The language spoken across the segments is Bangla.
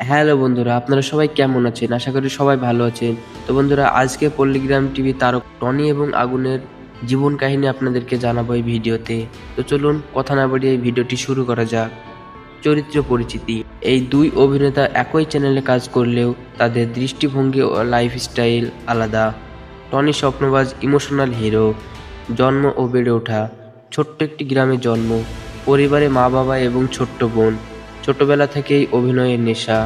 হ্যালো বন্ধুরা, আপনারা সবাই কেমন আছেন? আশা করি সবাই ভালো আছেন। তো বন্ধুরা, আজকে পল্লিগ্রাম টিভি তারক টনি এবং আগুনের জীবন কাহিনী আপনাদেরকে জানাবো এই ভিডিওতে। তো চলুন কথা না বাড়িয়ে এই ভিডিওটি শুরু করা যাক। চরিত্র পরিচিতি। এই দুই অভিনেতা একই চ্যানেলে কাজ করলেও তাদের দৃষ্টিভঙ্গি ও লাইফস্টাইল আলাদা। টনি স্বপ্নবাজ ইমোশনাল হিরো, জন্ম ও বেড়ে ওঠা ছোট্ট একটি গ্রামে জন্ম, পরিবারে মা বাবা এবং ছোট্ট বোন। ছোটবেলা থেকেই অভিনয়ের নেশা।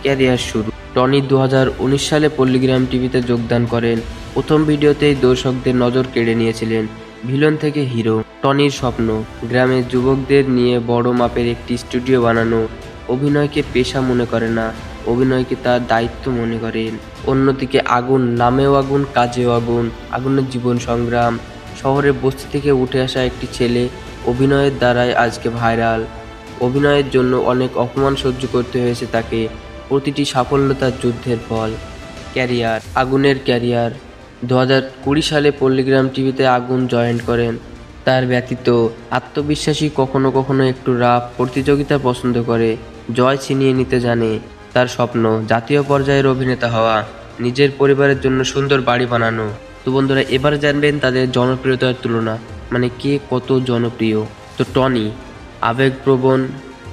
ক্যারিয়ার শুরু। টনি 2019 সালে পল্লিগ্রাম টিভিতে যোগদান করেন। প্রথম ভিডিওতেই দর্শকদের নজর কেড়ে নিয়েছিলেন। ভিলেন থেকে হিরো। টনির স্বপ্ন গ্রামের যুবকদের নিয়ে বড় মাপের একটি স্টুডিও বানানো। অভিনয়কে পেশা মনে করে না, অভিনয়কে তার দায়িত্ব মনে করেন। অন্যদিকে আগুন, নামেও আগুন কাজেও আগুন। আগুনের জীবন সংগ্রাম। শহরের বস্তি থেকে উঠে আসা একটি ছেলে অভিনয়ের দ্বারাই আজকে ভাইরাল। অভিনয়ের জন্য অনেক অপমান সহ্য করতে হয়েছে তাকে। প্রতিটি সাফল্য তার যুদ্ধের ফল। ক্যারিয়ার। আগুনের ক্যারিয়ার 2020 সালে পল্লিগ্রাম টিভিতে আগুন জয়েন করেন। তার ব্যতীত আত্মবিশ্বাসী, কখনো কখনো একটু রাফ, প্রতিযোগিতা পছন্দ করে, জয় ছিনিয়ে নিতে জানে। তার স্বপ্ন জাতীয় পর্যায়ের অভিনেতা হওয়া, নিজের পরিবারের জন্য সুন্দর বাড়ি বানানো। তো বন্ধুরা, এবার জানবেন তাদের জনপ্রিয়তার তুলনা, মানে কে কত জনপ্রিয়। তো টনি আবেগপ্রবণ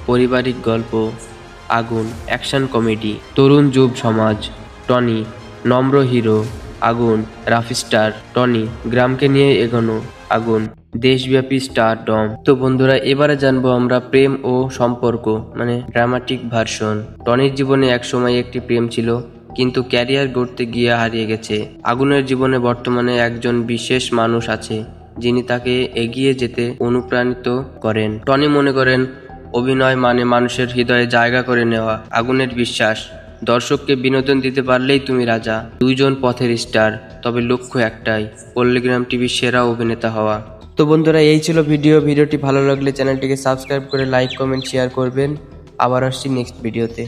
পারিবারিক গল্প, আগুন অ্যাকশন কমেডি, তরুণ যুব সমাজ। টনি নম্র হিরো, আগুন রাফস্টার। টনি গ্রামকে নিয়ে এগোনো, আগুন দেশব্যাপী স্টারডম। তো বন্ধুরা, এবারে জানবো আমরা প্রেম ও সম্পর্ক, মানে ড্রামাটিক ভার্সন। টনির জীবনে একসময় একটি প্রেম ছিল, কিন্তু ক্যারিয়ার গড়তে গিয়ে হারিয়ে গেছে। আগুনের জীবনে বর্তমানে একজন বিশেষ মানুষ আছে যিনি তাকে এগিয়ে যেতে অনুপ্রাণিত করেন। টনি মনে করেন অভিনয় মানে মানুষের হৃদয়ে জায়গা করে নেওয়া। আগুনের বিশ্বাস, দর্শককে বিনোদন দিতে পারলেই তুমি রাজা। দুইজন পথের স্টার, তবে লক্ষ্য একটাই, পল্লিগ্রাম টিভির সেরা অভিনেতা হওয়া। তো বন্ধুরা, এই ছিল ভিডিওটি ভালো লাগলে চ্যানেলটিকে সাবস্ক্রাইব করে লাইক কমেন্ট শেয়ার করবেন। আবার আসছি নেক্সট ভিডিওতে।